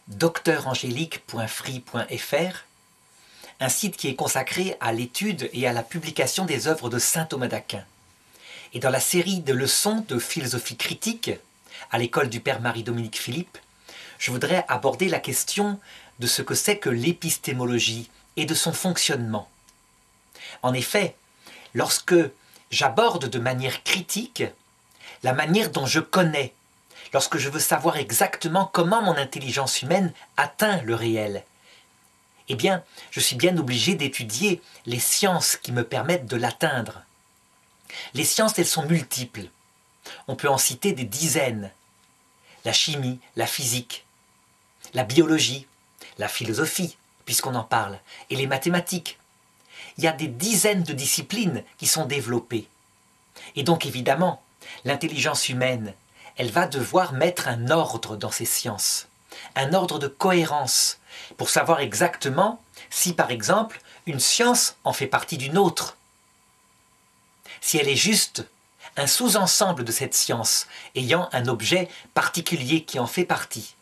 docteurangélique.free.fr, un site qui est consacré à l'étude et à la publication des œuvres de saint Thomas d'Aquin. Et dans la série de leçons de philosophie critique à l'école du Père Marie-Dominique Philippe, je voudrais aborder la question de ce que c'est que l'épistémologie et de son fonctionnement. En effet, lorsque j'aborde de manière critique la manière dont je connais, lorsque je veux savoir exactement comment mon intelligence humaine atteint le réel, eh bien, je suis bien obligé d'étudier les sciences qui me permettent de l'atteindre. Les sciences, elles sont multiples. On peut en citer des dizaines. La chimie, la physique, la biologie, la philosophie, puisqu'on en parle, et les mathématiques. Il y a des dizaines de disciplines qui sont développées. Et donc, évidemment, l'intelligence humaine, elle va devoir mettre un ordre dans ces sciences, un ordre de cohérence, pour savoir exactement si, par exemple, une science en fait partie d'une autre. Si elle est juste un sous-ensemble de cette science ayant un objet particulier qui en fait partie.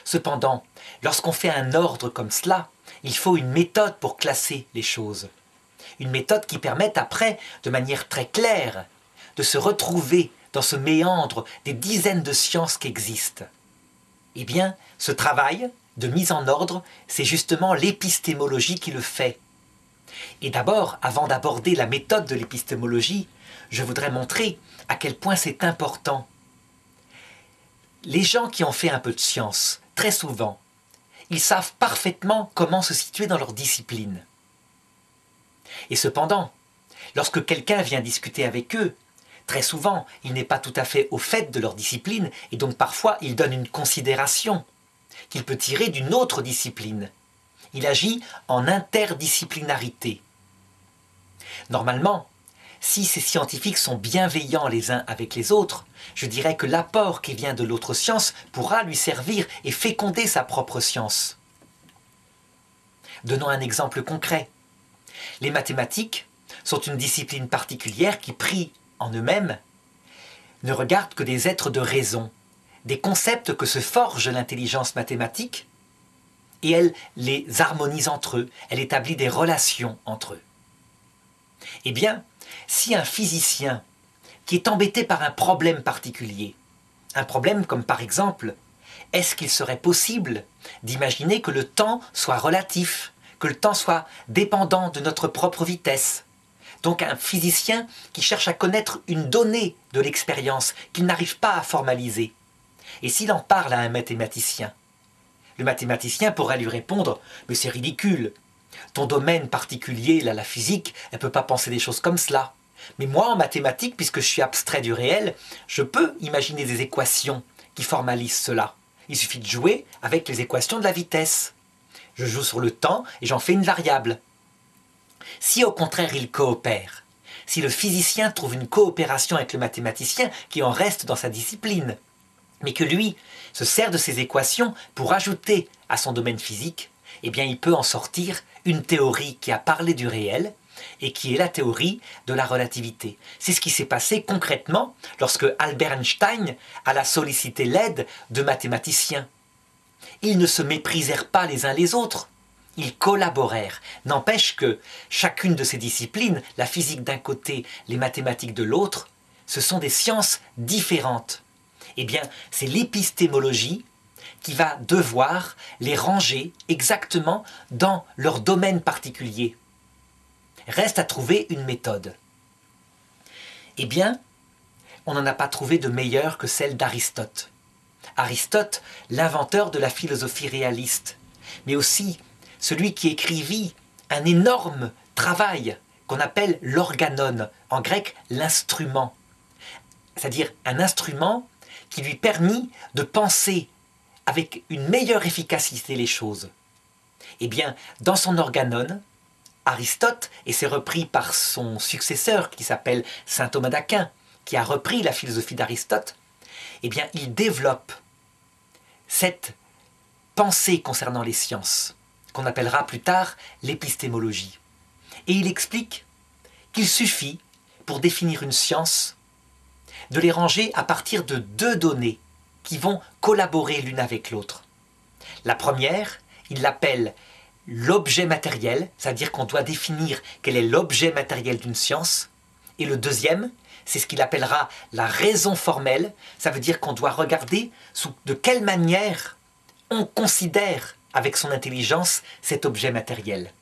Cependant, lorsqu'on fait un ordre comme cela, il faut une méthode pour classer les choses. Une méthode qui permette après, de manière très claire, de se retrouver dans ce méandre des dizaines de sciences qui existent. Eh bien, ce travail de mise en ordre, c'est justement l'épistémologie qui le fait. Et d'abord, avant d'aborder la méthode de l'épistémologie, je voudrais montrer à quel point c'est important. Les gens qui ont fait un peu de science, très souvent, ils savent parfaitement comment se situer dans leur discipline. Et cependant, lorsque quelqu'un vient discuter avec eux, très souvent, il n'est pas tout à fait au fait de leur discipline, et donc parfois il donne une considération qu'il peut tirer d'une autre discipline. Il agit en interdisciplinarité. Normalement, si ces scientifiques sont bienveillants les uns avec les autres, je dirais que l'apport qui vient de l'autre science pourra lui servir et féconder sa propre science. Donnons un exemple concret. Les mathématiques sont une discipline particulière qui, pris en eux-mêmes, ne regardent que des êtres de raison, des concepts que se forge l'intelligence mathématique, et elle les harmonise entre eux, elle établit des relations entre eux. Eh bien, si un physicien qui est embêté par un problème particulier, un problème comme par exemple, est-ce qu'il serait possible d'imaginer que le temps soit relatif, que le temps soit dépendant de notre propre vitesse? Donc un physicien qui cherche à connaître une donnée de l'expérience qu'il n'arrive pas à formaliser. Et s'il en parle à un mathématicien, le mathématicien pourrait lui répondre « Mais c'est ridicule, ton domaine particulier, là, la physique, elle ne peut pas penser des choses comme cela. Mais moi, en mathématiques, puisque je suis abstrait du réel, je peux imaginer des équations qui formalisent cela. Il suffit de jouer avec les équations de la vitesse. Je joue sur le temps et j'en fais une variable. » Si au contraire il coopère, si le physicien trouve une coopération avec le mathématicien qui en reste dans sa discipline, mais que lui se sert de ces équations pour ajouter à son domaine physique, eh bien il peut en sortir une théorie qui a parlé du réel et qui est la théorie de la relativité. C'est ce qui s'est passé concrètement lorsque Albert Einstein a sollicité l'aide de mathématiciens. Ils ne se méprisèrent pas les uns les autres. Ils collaborèrent. N'empêche que chacune de ces disciplines, la physique d'un côté, les mathématiques de l'autre, ce sont des sciences différentes. Eh bien, c'est l'épistémologie qui va devoir les ranger exactement dans leur domaine particulier. Reste à trouver une méthode. Eh bien, on n'en a pas trouvé de meilleure que celle d'Aristote. Aristote, l'inventeur de la philosophie réaliste, mais aussi celui qui écrivit un énorme travail qu'on appelle l'organon, en grec l'instrument, c'est-à-dire un instrument qui lui permit de penser avec une meilleure efficacité les choses. Eh bien, dans son organon, Aristote, et c'est repris par son successeur qui s'appelle saint Thomas d'Aquin, qui a repris la philosophie d'Aristote, eh bien, il développe cette pensée concernant les sciences, qu'on appellera plus tard l'épistémologie. Et il explique qu'il suffit, pour définir une science, de les ranger à partir de deux données qui vont collaborer l'une avec l'autre. La première, il l'appelle l'objet matériel, c'est-à-dire qu'on doit définir quel est l'objet matériel d'une science. Et le deuxième, c'est ce qu'il appellera la raison formelle, ça veut dire qu'on doit regarder de quelle manière on considère avec son intelligence cet objet matériel.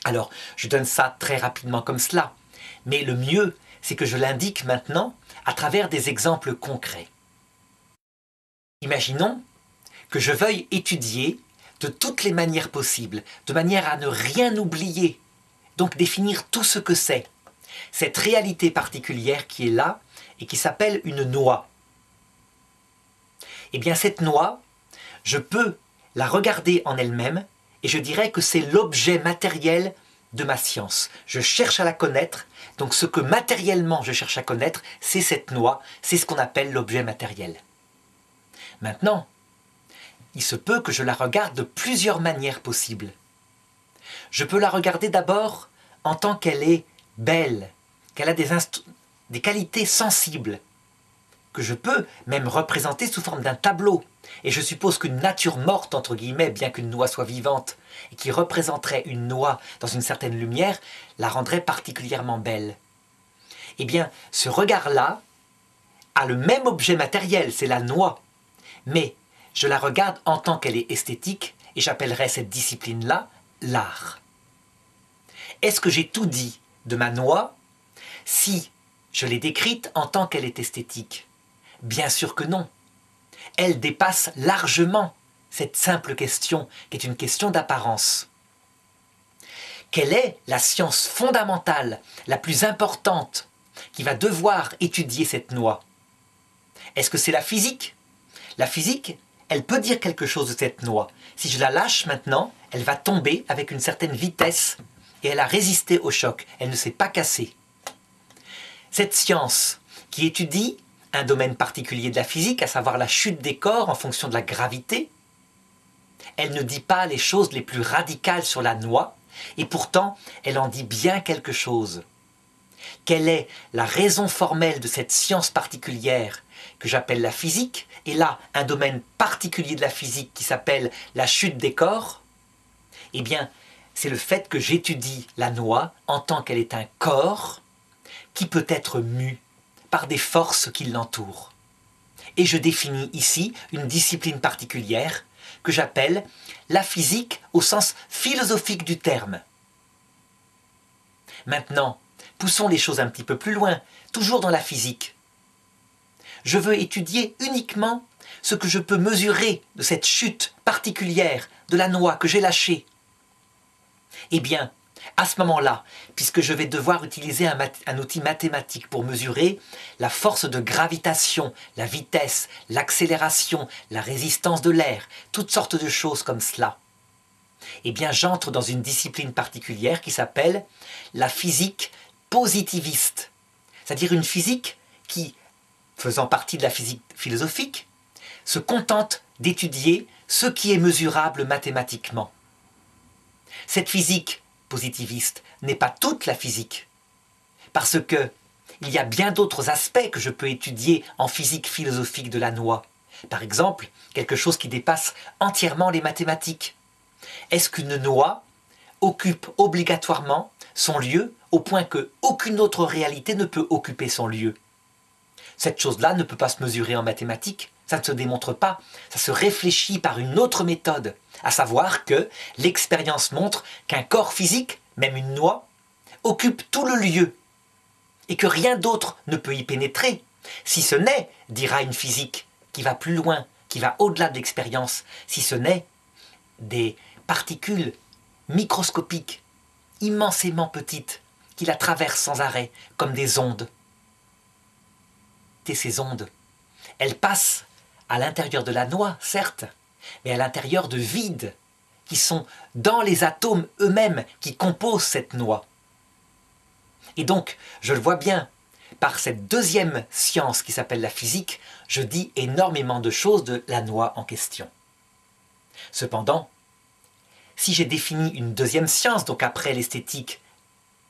Alors, je donne ça très rapidement comme cela, mais le mieux, c'est que je l'indique maintenant à travers des exemples concrets. Imaginons que je veuille étudier de toutes les manières possibles, de manière à ne rien oublier, donc définir tout ce que c'est, cette réalité particulière qui est là et qui s'appelle une noix. Eh bien cette noix, je peux la regarder en elle-même et je dirais que c'est l'objet matériel de ma science. Je cherche à la connaître, donc ce que matériellement je cherche à connaître, c'est cette noix, c'est ce qu'on appelle l'objet matériel. Maintenant, il se peut que je la regarde de plusieurs manières possibles. Je peux la regarder d'abord en tant qu'elle est belle, qu'elle a des qualités sensibles, que je peux même représenter sous forme d'un tableau. Et je suppose qu'une nature morte, entre guillemets, bien qu'une noix soit vivante, et qui représenterait une noix dans une certaine lumière, la rendrait particulièrement belle. Eh bien, ce regard-là a le même objet matériel, c'est la noix, mais je la regarde en tant qu'elle est esthétique, et j'appellerais cette discipline-là l'art. Est-ce que j'ai tout dit de ma noix si je l'ai décrite en tant qu'elle est esthétique? Bien sûr que non. Elle dépasse largement cette simple question, qui est une question d'apparence. Quelle est la science fondamentale, la plus importante, qui va devoir étudier cette noix? Est-ce que c'est la physique? La physique, elle peut dire quelque chose de cette noix. Si je la lâche maintenant, elle va tomber avec une certaine vitesse et elle a résisté au choc. Elle ne s'est pas cassée. Cette science qui étudie un domaine particulier de la physique, à savoir la chute des corps en fonction de la gravité, elle ne dit pas les choses les plus radicales sur la noix, et pourtant elle en dit bien quelque chose. Quelle est la raison formelle de cette science particulière que j'appelle la physique, et là un domaine particulier de la physique qui s'appelle la chute des corps? Eh bien, c'est le fait que j'étudie la noix en tant qu'elle est un corps qui peut être mu par des forces qui l'entourent. Et je définis ici une discipline particulière que j'appelle la physique au sens philosophique du terme. Maintenant, poussons les choses un petit peu plus loin, toujours dans la physique. Je veux étudier uniquement ce que je peux mesurer de cette chute particulière de la noix que j'ai lâchée. Eh bien, à ce moment-là, puisque je vais devoir utiliser un outil mathématique pour mesurer la force de gravitation, la vitesse, l'accélération, la résistance de l'air, toutes sortes de choses comme cela, eh bien j'entre dans une discipline particulière qui s'appelle la physique positiviste. C'est-à-dire une physique qui, faisant partie de la physique philosophique, se contente d'étudier ce qui est mesurable mathématiquement. Cette physique positiviste n'est pas toute la physique, parce que il y a bien d'autres aspects que je peux étudier en physique philosophique de la noix. Par exemple, quelque chose qui dépasse entièrement les mathématiques. Est-ce qu'une noix occupe obligatoirement son lieu au point qu'aucune autre réalité ne peut occuper son lieu? Cette chose-là ne peut pas se mesurer en mathématiques, ça ne se démontre pas, ça se réfléchit par une autre méthode, à savoir que l'expérience montre qu'un corps physique, même une noix, occupe tout le lieu, et que rien d'autre ne peut y pénétrer, si ce n'est, dira une physique qui va plus loin, qui va au-delà de l'expérience, si ce n'est des particules microscopiques, immensément petites, qui la traversent sans arrêt, comme des ondes. Et ces ondes, elles passent à l'intérieur de la noix, certes, mais à l'intérieur de vides qui sont dans les atomes eux-mêmes qui composent cette noix. Et donc, je le vois bien, par cette deuxième science qui s'appelle la physique, je dis énormément de choses de la noix en question. Cependant, si j'ai défini une deuxième science, donc après l'esthétique,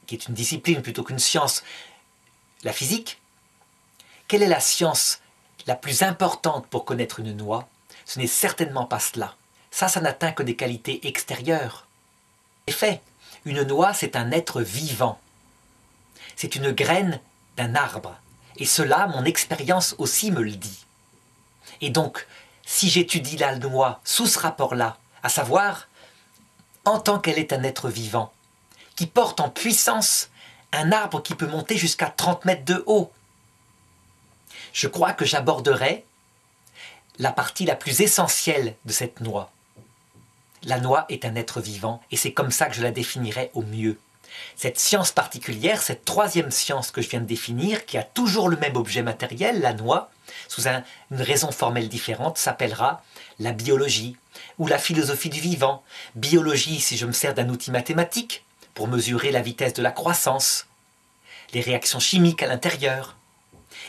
qui est une discipline plutôt qu'une science, la physique, quelle est la science la plus importante pour connaître une noix? Ce n'est certainement pas cela. ça n'atteint que des qualités extérieures. En effet, une noix, c'est un être vivant. C'est une graine d'un arbre. Et cela, mon expérience aussi me le dit. Et donc, si j'étudie la noix sous ce rapport-là, à savoir, en tant qu'elle est un être vivant, qui porte en puissance un arbre qui peut monter jusqu'à 30 mètres de haut, je crois que j'aborderai la partie la plus essentielle de cette noix. La noix est un être vivant et c'est comme ça que je la définirai au mieux. Cette science particulière, cette troisième science que je viens de définir, qui a toujours le même objet matériel, la noix, sous une raison formelle différente, s'appellera la biologie ou la philosophie du vivant. Biologie si je me sers d'un outil mathématique pour mesurer la vitesse de la croissance, les réactions chimiques à l'intérieur.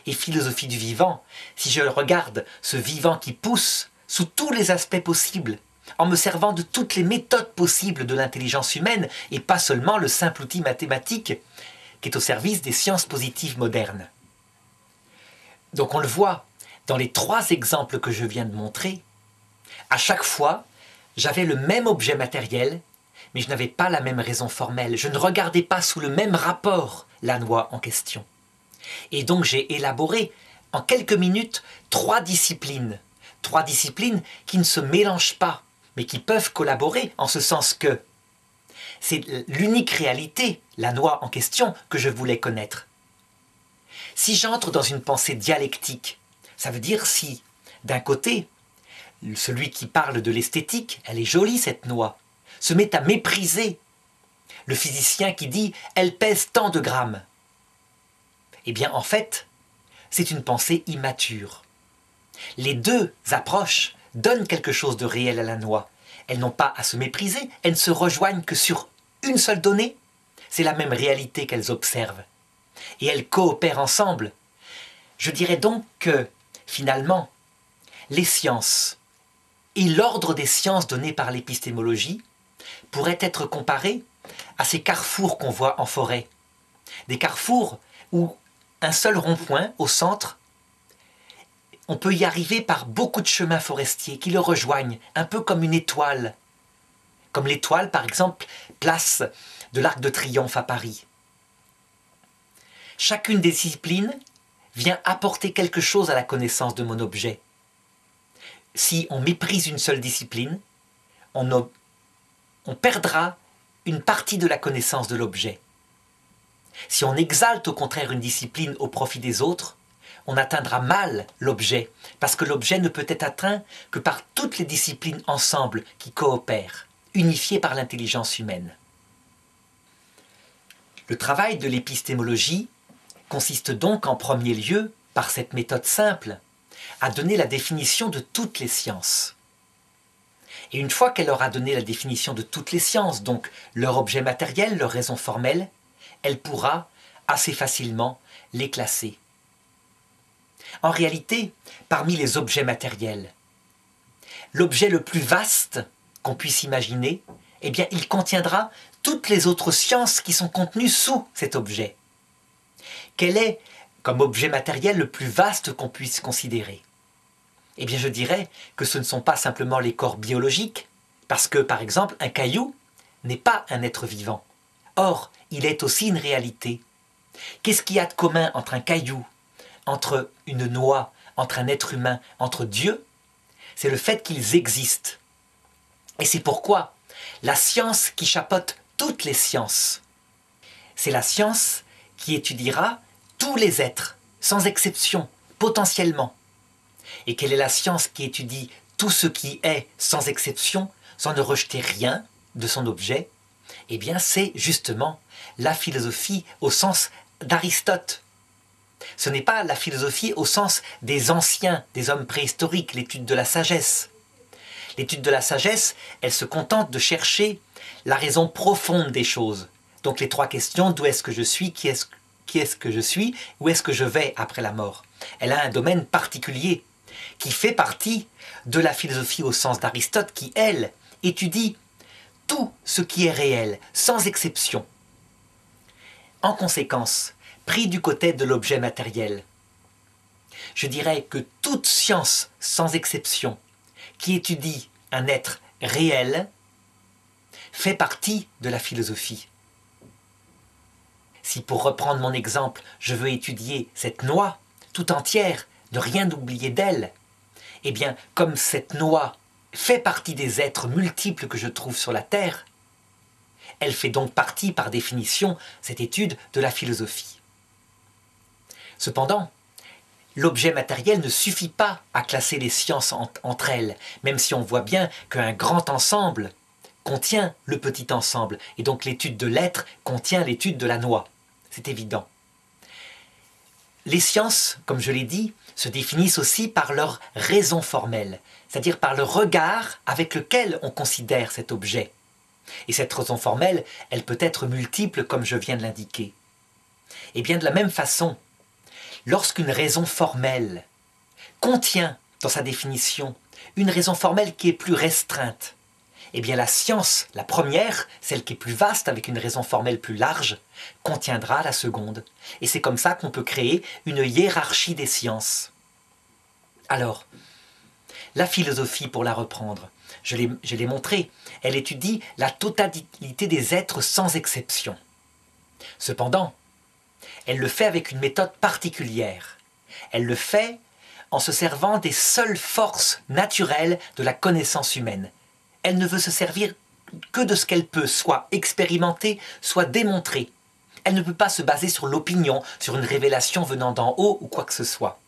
Et philosophie du vivant, si je regarde ce vivant qui pousse sous tous les aspects possibles, en me servant de toutes les méthodes possibles de l'intelligence humaine et pas seulement le simple outil mathématique qui est au service des sciences positives modernes. Donc on le voit dans les trois exemples que je viens de montrer, à chaque fois, j'avais le même objet matériel, mais je n'avais pas la même raison formelle. Je ne regardais pas sous le même rapport la noix en question. Et donc j'ai élaboré en quelques minutes trois disciplines qui ne se mélangent pas, mais qui peuvent collaborer en ce sens que c'est l'unique réalité, la noix en question, que je voulais connaître. Si j'entre dans une pensée dialectique, ça veut dire si, d'un côté, celui qui parle de l'esthétique, elle est jolie cette noix, se met à mépriser le physicien qui dit « elle pèse tant de grammes ». Eh bien en fait, c'est une pensée immature. Les deux approches donnent quelque chose de réel à la noix. Elles n'ont pas à se mépriser, elles ne se rejoignent que sur une seule donnée. C'est la même réalité qu'elles observent. Et elles coopèrent ensemble. Je dirais donc que, finalement, les sciences et l'ordre des sciences donné par l'épistémologie pourraient être comparés à ces carrefours qu'on voit en forêt. Des carrefours où un seul rond-point au centre, on peut y arriver par beaucoup de chemins forestiers qui le rejoignent, un peu comme une étoile. Comme l'étoile, par exemple, place de l'Arc de Triomphe à Paris. Chacune des disciplines vient apporter quelque chose à la connaissance de mon objet. Si on méprise une seule discipline, on perdra une partie de la connaissance de l'objet. Si on exalte au contraire une discipline au profit des autres, on atteindra mal l'objet, parce que l'objet ne peut être atteint que par toutes les disciplines ensemble qui coopèrent, unifiées par l'intelligence humaine. Le travail de l'épistémologie consiste donc en premier lieu, par cette méthode simple, à donner la définition de toutes les sciences. Et une fois qu'elle aura donné la définition de toutes les sciences, donc leur objet matériel, leur raison formelle, elle pourra assez facilement les classer. En réalité, parmi les objets matériels, l'objet le plus vaste qu'on puisse imaginer, eh bien, il contiendra toutes les autres sciences qui sont contenues sous cet objet. Quel est, comme objet matériel, le plus vaste qu'on puisse considérer? Eh bien, je dirais que ce ne sont pas simplement les corps biologiques, parce que, par exemple, un caillou n'est pas un être vivant. Or, il est aussi une réalité. Qu'est-ce qu'il y a de commun entre un caillou, entre une noix, entre un être humain, entre Dieu? C'est le fait qu'ils existent. Et c'est pourquoi la science qui chapeaute toutes les sciences, c'est la science qui étudiera tous les êtres, sans exception, potentiellement. Et quelle est la science qui étudie tout ce qui est, sans exception, sans ne rejeter rien de son objet? Eh bien, c'est justement la philosophie au sens d'Aristote. Ce n'est pas la philosophie au sens des anciens, des hommes préhistoriques, l'étude de la sagesse. L'étude de la sagesse, elle se contente de chercher la raison profonde des choses. Donc les trois questions, d'où est-ce que je suis, qui est-ce que je suis, où est-ce que je vais après la mort? Elle a un domaine particulier qui fait partie de la philosophie au sens d'Aristote qui, elle, étudie tout ce qui est réel, sans exception. En conséquence, pris du côté de l'objet matériel, je dirais que toute science, sans exception, qui étudie un être réel fait partie de la philosophie. Si pour reprendre mon exemple, je veux étudier cette noix tout entière, ne rien oublier d'elle, eh bien, comme cette noix fait partie des êtres multiples que je trouve sur la Terre, elle fait donc partie, par définition, cette étude de la philosophie. Cependant, l'objet matériel ne suffit pas à classer les sciences entre elles, même si on voit bien qu'un grand ensemble contient le petit ensemble, et donc l'étude de l'être contient l'étude de la noix. C'est évident. Les sciences, comme je l'ai dit, se définissent aussi par leur raison formelle, c'est-à-dire par le regard avec lequel on considère cet objet. Et cette raison formelle, elle peut être multiple comme je viens de l'indiquer. Et bien de la même façon, lorsqu'une raison formelle contient dans sa définition une raison formelle qui est plus restreinte, eh bien la science, la première, celle qui est plus vaste avec une raison formelle plus large, contiendra la seconde. Et c'est comme ça qu'on peut créer une hiérarchie des sciences. Alors, la philosophie, pour la reprendre, je l'ai montré, elle étudie la totalité des êtres sans exception. Cependant, elle le fait avec une méthode particulière. Elle le fait en se servant des seules forces naturelles de la connaissance humaine. Elle ne veut se servir que de ce qu'elle peut, soit expérimenter, soit démontrer. Elle ne peut pas se baser sur l'opinion, sur une révélation venant d'en haut ou quoi que ce soit.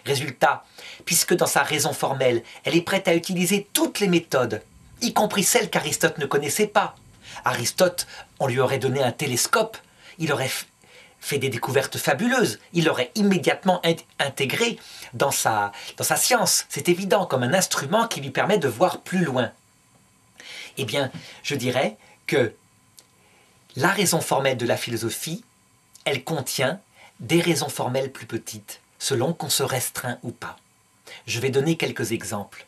Résultat, puisque dans sa raison formelle, elle est prête à utiliser toutes les méthodes, y compris celles qu'Aristote ne connaissait pas. Aristote, on lui aurait donné un télescope, il aurait fait des découvertes fabuleuses, il l'aurait immédiatement intégré dans sa science, c'est évident, comme un instrument qui lui permet de voir plus loin. Eh bien, je dirais que la raison formelle de la philosophie, elle contient des raisons formelles plus petites, selon qu'on se restreint ou pas. Je vais donner quelques exemples.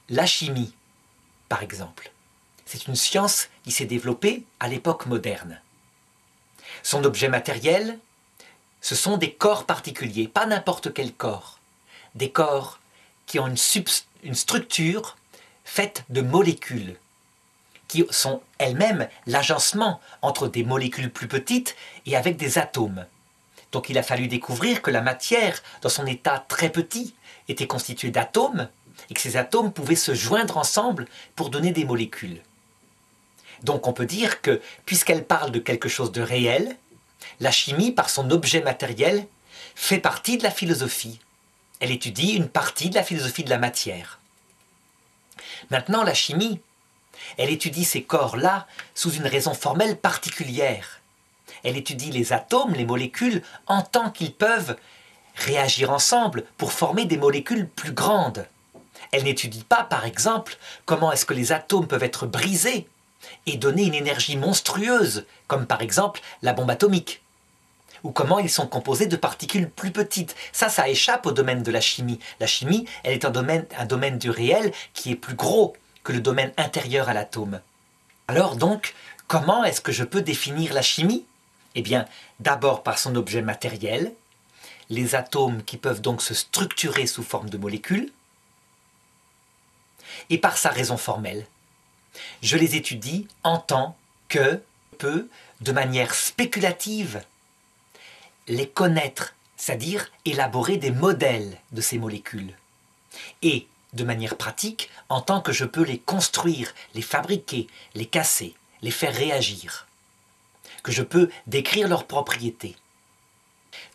La chimie, par exemple, c'est une science qui s'est développée à l'époque moderne. Son objet matériel, ce sont des corps particuliers, pas n'importe quel corps. Des corps qui ont une structure faite de molécules, qui sont elles-mêmes l'agencement entre des molécules plus petites et avec des atomes. Donc il a fallu découvrir que la matière, dans son état très petit, était constituée d'atomes, et que ces atomes pouvaient se joindre ensemble pour donner des molécules. Donc on peut dire que, puisqu'elle parle de quelque chose de réel, la chimie, par son objet matériel, fait partie de la philosophie. Elle étudie une partie de la philosophie de la matière. Maintenant, la chimie, elle étudie ces corps-là sous une raison formelle particulière. Elle étudie les atomes, les molécules, en tant qu'ils peuvent réagir ensemble pour former des molécules plus grandes. Elle n'étudie pas, par exemple, comment est-ce que les atomes peuvent être brisés et donner une énergie monstrueuse, comme par exemple la bombe atomique, ou comment ils sont composés de particules plus petites. Ça échappe au domaine de la chimie. La chimie, elle est un domaine du réel qui est plus gros que le domaine intérieur à l'atome. Alors donc, comment est-ce que je peux définir la chimie? Eh bien, d'abord par son objet matériel, les atomes qui peuvent donc se structurer sous forme de molécules, et par sa raison formelle. Je les étudie en tant que peut, de manière spéculative, les connaître, c'est-à-dire élaborer des modèles de ces molécules. Et, de manière pratique, en tant que je peux les construire, les fabriquer, les casser, les faire réagir. Que je peux décrire leurs propriétés.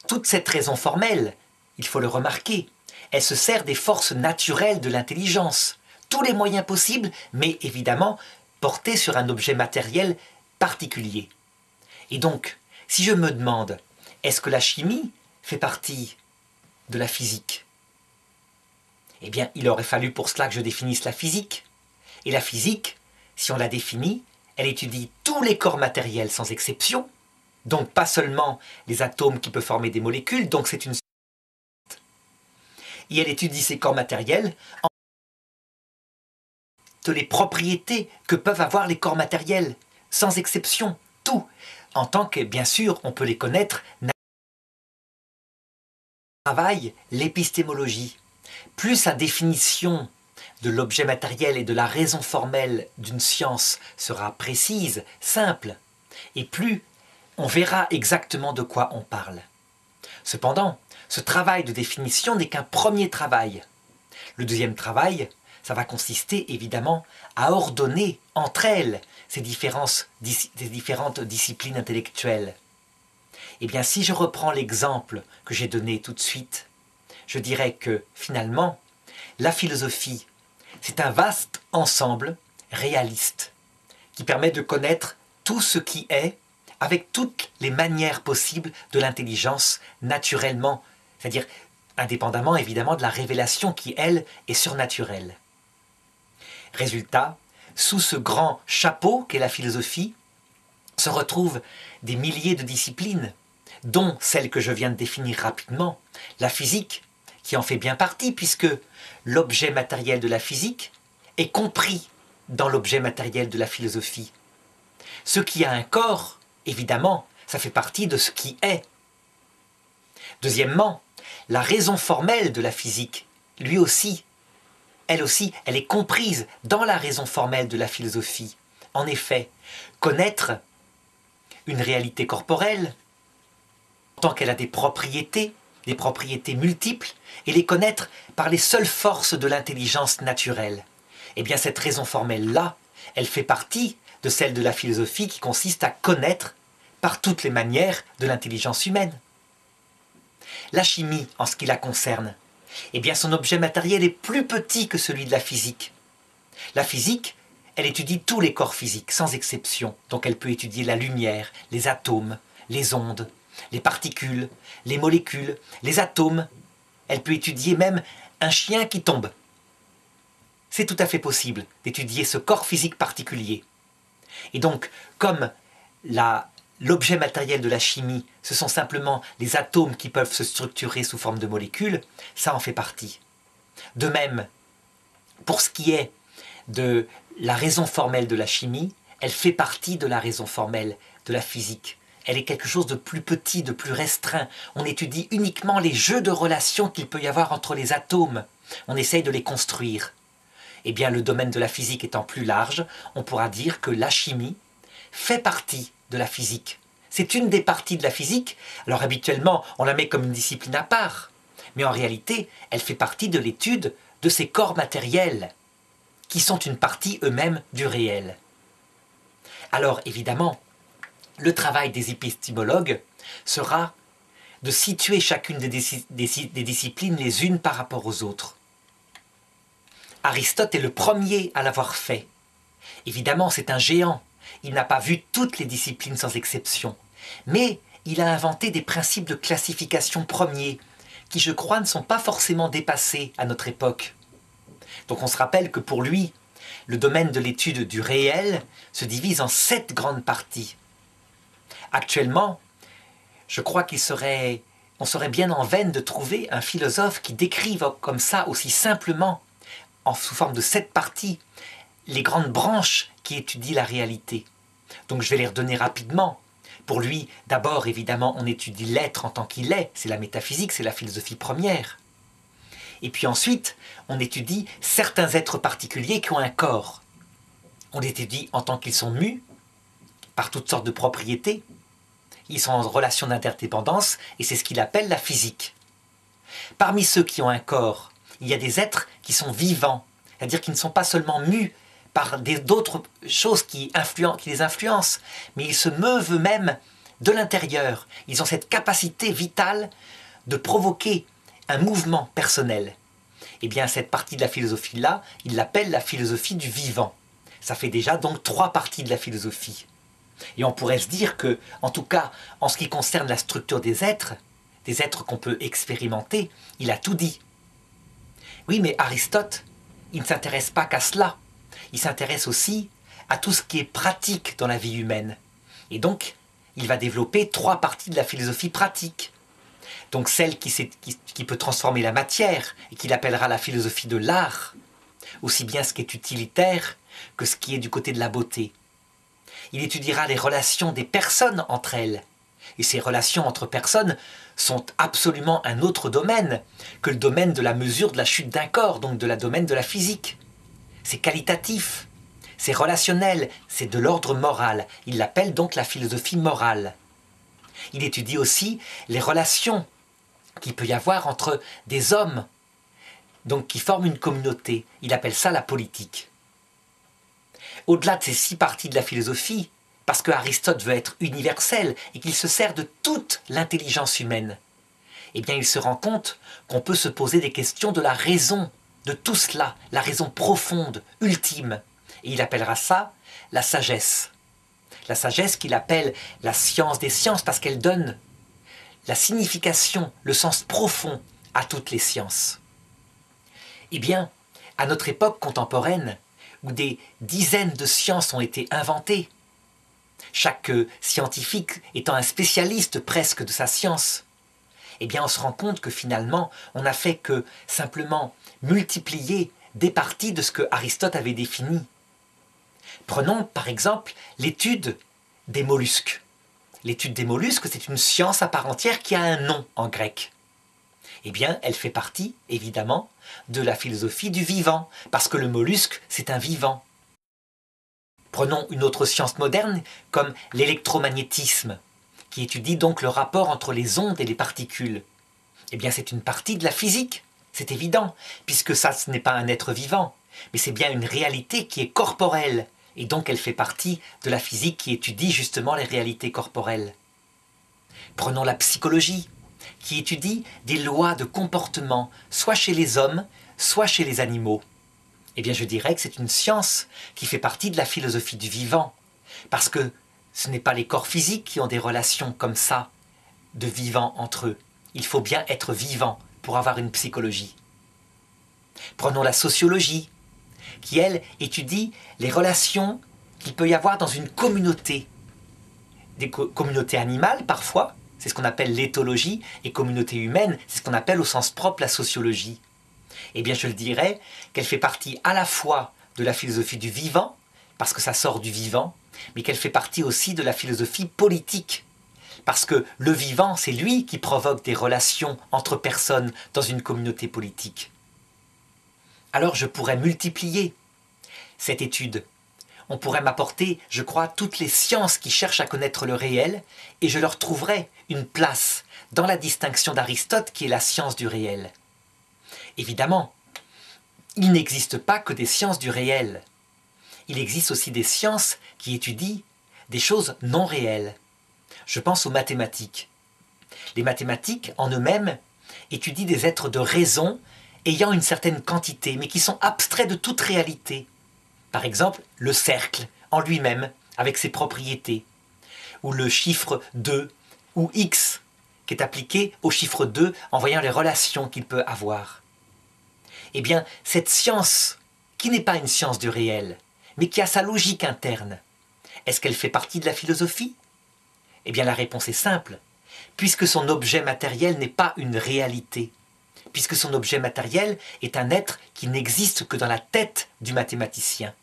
Toute cette raison formelle, il faut le remarquer, elle se sert des forces naturelles de l'intelligence, tous les moyens possibles, mais évidemment portés sur un objet matériel particulier. Et donc, si je me demande, est-ce que la chimie fait partie de la physique? Eh bien, il aurait fallu pour cela que je définisse la physique. Et la physique, si on la définit, elle étudie tous les corps matériels sans exception, donc pas seulement les atomes qui peuvent former des molécules, donc c'est une... Et elle étudie ces corps matériels de les propriétés que peuvent avoir les corps matériels, sans exception, tout, en tant que, bien sûr, on peut les connaître, travail l'épistémologie, plus sa définition de l'objet matériel et de la raison formelle d'une science sera précise, simple, et plus on verra exactement de quoi on parle. Cependant, ce travail de définition n'est qu'un premier travail. Le deuxième travail, ça va consister évidemment à ordonner entre elles ces différentes disciplines intellectuelles. Eh bien, si je reprends l'exemple que j'ai donné tout de suite, je dirais que finalement, la philosophie, c'est un vaste ensemble réaliste qui permet de connaître tout ce qui est avec toutes les manières possibles de l'intelligence naturellement, c'est-à-dire indépendamment évidemment de la révélation qui, elle, est surnaturelle. Résultat, sous ce grand chapeau qu'est la philosophie, se retrouvent des milliers de disciplines, dont celle que je viens de définir rapidement, la physique, qui en fait bien partie, puisque l'objet matériel de la physique est compris dans l'objet matériel de la philosophie. Ce qui a un corps, évidemment, ça fait partie de ce qui est. Deuxièmement, la raison formelle de la physique, elle aussi, elle est comprise dans la raison formelle de la philosophie. En effet, connaître une réalité corporelle, tant qu'elle a des propriétés multiples, et les connaître par les seules forces de l'intelligence naturelle. Eh bien, cette raison formelle-là, elle fait partie de celle de la philosophie qui consiste à connaître par toutes les manières de l'intelligence humaine. La chimie, en ce qui la concerne, eh bien, son objet matériel est plus petit que celui de la physique. La physique, elle étudie tous les corps physiques, sans exception. Donc elle peut étudier la lumière, les atomes, les ondes, les particules, les molécules, les atomes. Elle peut étudier même un chien qui tombe. C'est tout à fait possible d'étudier ce corps physique particulier. Et donc, comme l'objet matériel de la chimie, ce sont simplement les atomes qui peuvent se structurer sous forme de molécules, ça en fait partie. De même, pour ce qui est de la raison formelle de la chimie, elle fait partie de la raison formelle de la physique. Elle est quelque chose de plus petit, de plus restreint. On étudie uniquement les jeux de relations qu'il peut y avoir entre les atomes. On essaye de les construire. Eh bien, le domaine de la physique étant plus large, on pourra dire que la chimie fait partie de la physique. C'est une des parties de la physique. Alors habituellement, on la met comme une discipline à part. Mais en réalité, elle fait partie de l'étude de ces corps matériels, qui sont une partie eux-mêmes du réel. Alors évidemment, le travail des épistémologues sera de situer chacune des disciplines les unes par rapport aux autres. Aristote est le premier à l'avoir fait. Évidemment, c'est un géant. Il n'a pas vu toutes les disciplines sans exception. Mais il a inventé des principes de classification premiers qui, je crois, ne sont pas forcément dépassés à notre époque. Donc on se rappelle que pour lui, le domaine de l'étude du réel se divise en 7 grandes parties. Actuellement, je crois qu'on serait bien en veine de trouver un philosophe qui décrive comme ça, aussi simplement, sous forme de 7 parties, les grandes branches qui étudient la réalité. Donc je vais les redonner rapidement. Pour lui, d'abord, évidemment, on étudie l'être en tant qu'il est, c'est la métaphysique, c'est la philosophie première. Et puis ensuite, on étudie certains êtres particuliers qui ont un corps. On les étudie en tant qu'ils sont mus, par toutes sortes de propriétés. Ils sont en relation d'interdépendance, et c'est ce qu'il appelle la physique. Parmi ceux qui ont un corps, il y a des êtres qui sont vivants, c'est-à-dire qui ne sont pas seulement mus par d'autres choses qui les influencent, mais ils se meuvent eux-mêmes de l'intérieur. Ils ont cette capacité vitale de provoquer un mouvement personnel. Eh bien, cette partie de la philosophie-là, il l'appelle la philosophie du vivant. Ça fait déjà donc 3 parties de la philosophie. Et on pourrait se dire que, en tout cas, en ce qui concerne la structure des êtres qu'on peut expérimenter, il a tout dit. Oui, mais Aristote, il ne s'intéresse pas qu'à cela. Il s'intéresse aussi à tout ce qui est pratique dans la vie humaine. Et donc, il va développer 3 parties de la philosophie pratique. Donc celle qui peut transformer la matière, et qu'il appellera la philosophie de l'art, aussi bien ce qui est utilitaire que ce qui est du côté de la beauté. Il étudiera les relations des personnes entre elles, Et ces relations entre personnes sont absolument un autre domaine que le domaine de la mesure de la chute d'un corps, donc de la domaine de la physique. C'est qualitatif, c'est relationnel, c'est de l'ordre moral. Il l'appelle donc la philosophie morale. Il étudie aussi les relations qu'il peut y avoir entre des hommes, donc qui forment une communauté. Il appelle ça la politique. Au-delà de ces 6 parties de la philosophie, parce que Aristote veut être universel et qu'il se sert de toute l'intelligence humaine, eh bien il se rend compte qu'on peut se poser des questions de la raison, de tout cela, la raison profonde, ultime. Et il appellera ça la sagesse. La sagesse qu'il appelle la science des sciences parce qu'elle donne la signification, le sens profond à toutes les sciences. Eh bien, à notre époque contemporaine, où des dizaines de sciences ont été inventées, chaque scientifique étant un spécialiste presque de sa science, eh bien on se rend compte que finalement, on n'a fait que simplement multiplier des parties de ce que Aristote avait défini. Prenons par exemple l'étude des mollusques. L'étude des mollusques, c'est une science à part entière qui a un nom en grec. Eh bien, elle fait partie, évidemment, de la philosophie du vivant, parce que le mollusque, c'est un vivant. Prenons une autre science moderne, comme l'électromagnétisme, qui étudie donc le rapport entre les ondes et les particules. Eh bien, c'est une partie de la physique, c'est évident, puisque ça, ce n'est pas un être vivant, mais c'est bien une réalité qui est corporelle, et donc elle fait partie de la physique qui étudie justement les réalités corporelles. Prenons la psychologie, qui étudie des lois de comportement, soit chez les hommes, soit chez les animaux. Eh bien, je dirais que c'est une science qui fait partie de la philosophie du vivant, parce que ce n'est pas les corps physiques qui ont des relations comme ça, de vivants entre eux. Il faut bien être vivant pour avoir une psychologie. Prenons la sociologie, qui, elle, étudie les relations qu'il peut y avoir dans une communauté. Des communautés animales, parfois, c'est ce qu'on appelle l'éthologie, et communauté humaine, c'est ce qu'on appelle au sens propre la sociologie. Eh bien, je le dirais qu'elle fait partie à la fois de la philosophie du vivant, parce que ça sort du vivant, mais qu'elle fait partie aussi de la philosophie politique, parce que le vivant, c'est lui qui provoque des relations entre personnes dans une communauté politique. Alors je pourrais multiplier cette étude. On pourrait m'apporter, je crois, toutes les sciences qui cherchent à connaître le réel, et je leur trouverais une place dans la distinction d'Aristote qui est la science du réel. Évidemment, il n'existe pas que des sciences du réel. Il existe aussi des sciences qui étudient des choses non réelles. Je pense aux mathématiques. Les mathématiques, en eux-mêmes, étudient des êtres de raison ayant une certaine quantité, mais qui sont abstraits de toute réalité. Par exemple, le cercle en lui-même, avec ses propriétés, ou le chiffre 2, ou x, qui est appliqué au chiffre 2 en voyant les relations qu'il peut avoir. Eh bien, cette science, qui n'est pas une science du réel, mais qui a sa logique interne, est-ce qu'elle fait partie de la philosophie? Eh bien, la réponse est simple, puisque son objet matériel n'est pas une réalité, puisque son objet matériel est un être qui n'existe que dans la tête du mathématicien.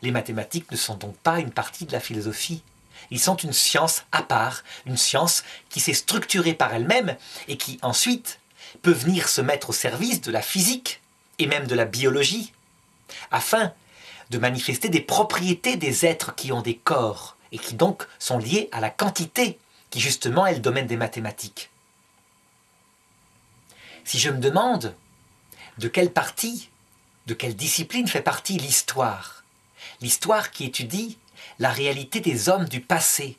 Les mathématiques ne sont donc pas une partie de la philosophie. Ils sont une science à part, une science qui s'est structurée par elle-même et qui ensuite peut venir se mettre au service de la physique et même de la biologie, afin de manifester des propriétés des êtres qui ont des corps et qui donc sont liés à la quantité, qui justement est le domaine des mathématiques. Si je me demande de quelle partie, de quelle discipline fait partie l'histoire, l'histoire qui étudie la réalité des hommes du passé,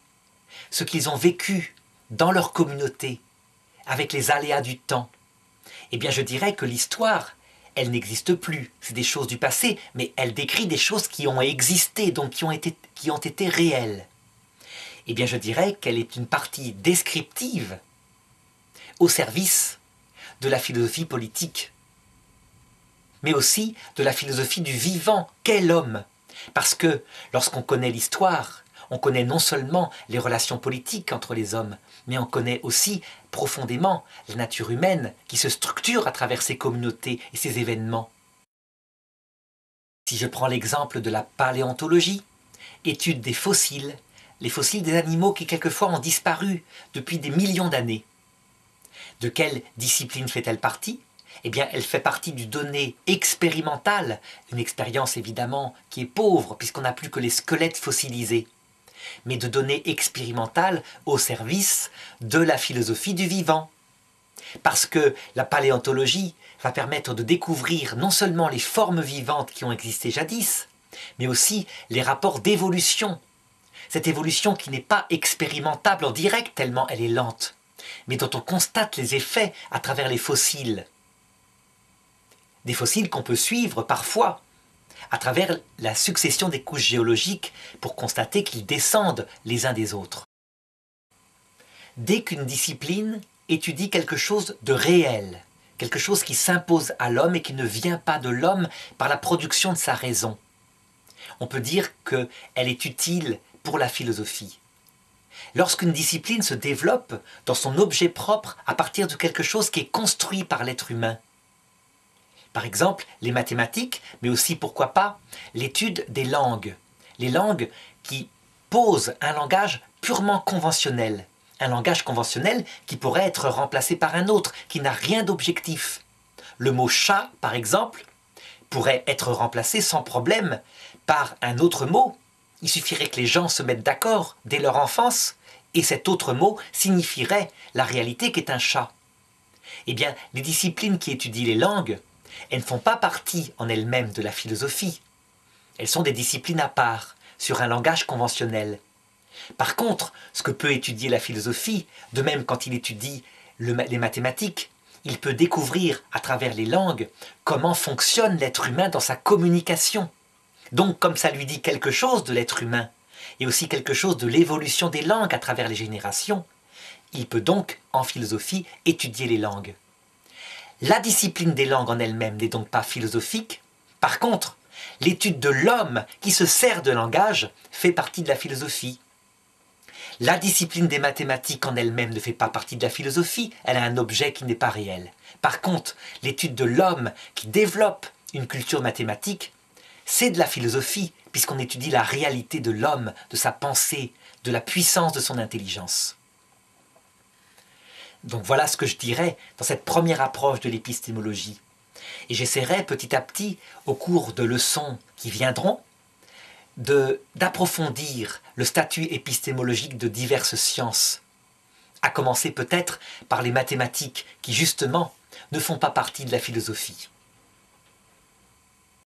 ce qu'ils ont vécu dans leur communauté, avec les aléas du temps, eh bien je dirais que l'histoire, elle n'existe plus, c'est des choses du passé, mais elle décrit des choses qui ont existé, donc qui ont été réelles. Eh bien je dirais qu'elle est une partie descriptive au service de la philosophie politique, mais aussi de la philosophie du vivant qu'est l'homme. Parce que lorsqu'on connaît l'histoire, on connaît non seulement les relations politiques entre les hommes, mais on connaît aussi profondément la nature humaine qui se structure à travers ces communautés et ces événements. Si je prends l'exemple de la paléontologie, étude des fossiles, les fossiles des animaux qui quelquefois ont disparu depuis des millions d'années. De quelle discipline fait-elle partie? Eh bien, elle fait partie du donné expérimental, une expérience évidemment qui est pauvre puisqu'on n'a plus que les squelettes fossilisés, mais de données expérimentales au service de la philosophie du vivant. Parce que la paléontologie va permettre de découvrir non seulement les formes vivantes qui ont existé jadis, mais aussi les rapports d'évolution. Cette évolution qui n'est pas expérimentable en direct tellement elle est lente, mais dont on constate les effets à travers les fossiles. Des fossiles qu'on peut suivre parfois à travers la succession des couches géologiques pour constater qu'ils descendent les uns des autres. Dès qu'une discipline étudie quelque chose de réel, quelque chose qui s'impose à l'homme et qui ne vient pas de l'homme par la production de sa raison, on peut dire qu'elle est utile pour la philosophie. Lorsqu'une discipline se développe dans son objet propre à partir de quelque chose qui est construit par l'être humain, par exemple les mathématiques, mais aussi pourquoi pas l'étude des langues, les langues qui posent un langage purement conventionnel, un langage conventionnel qui pourrait être remplacé par un autre, qui n'a rien d'objectif. Le mot chat, par exemple, pourrait être remplacé sans problème par un autre mot. Il suffirait que les gens se mettent d'accord dès leur enfance, et cet autre mot signifierait la réalité qu'est un chat. Eh bien, les disciplines qui étudient les langues, elles ne font pas partie en elles-mêmes de la philosophie. Elles sont des disciplines à part, sur un langage conventionnel. Par contre, ce que peut étudier la philosophie, de même quand il étudie les mathématiques, il peut découvrir à travers les langues comment fonctionne l'être humain dans sa communication. Donc, comme ça lui dit quelque chose de l'être humain, et aussi quelque chose de l'évolution des langues à travers les générations, il peut donc, en philosophie, étudier les langues. La discipline des langues en elle-même n'est donc pas philosophique. Par contre, l'étude de l'homme qui se sert de langage fait partie de la philosophie. La discipline des mathématiques en elle-même ne fait pas partie de la philosophie, elle a un objet qui n'est pas réel. Par contre, l'étude de l'homme qui développe une culture mathématique, c'est de la philosophie, puisqu'on étudie la réalité de l'homme, de sa pensée, de la puissance de son intelligence. Donc voilà ce que je dirais dans cette première approche de l'épistémologie. Et j'essaierai petit à petit, au cours de leçons qui viendront, d'approfondir le statut épistémologique de diverses sciences, à commencer peut-être par les mathématiques qui justement ne font pas partie de la philosophie.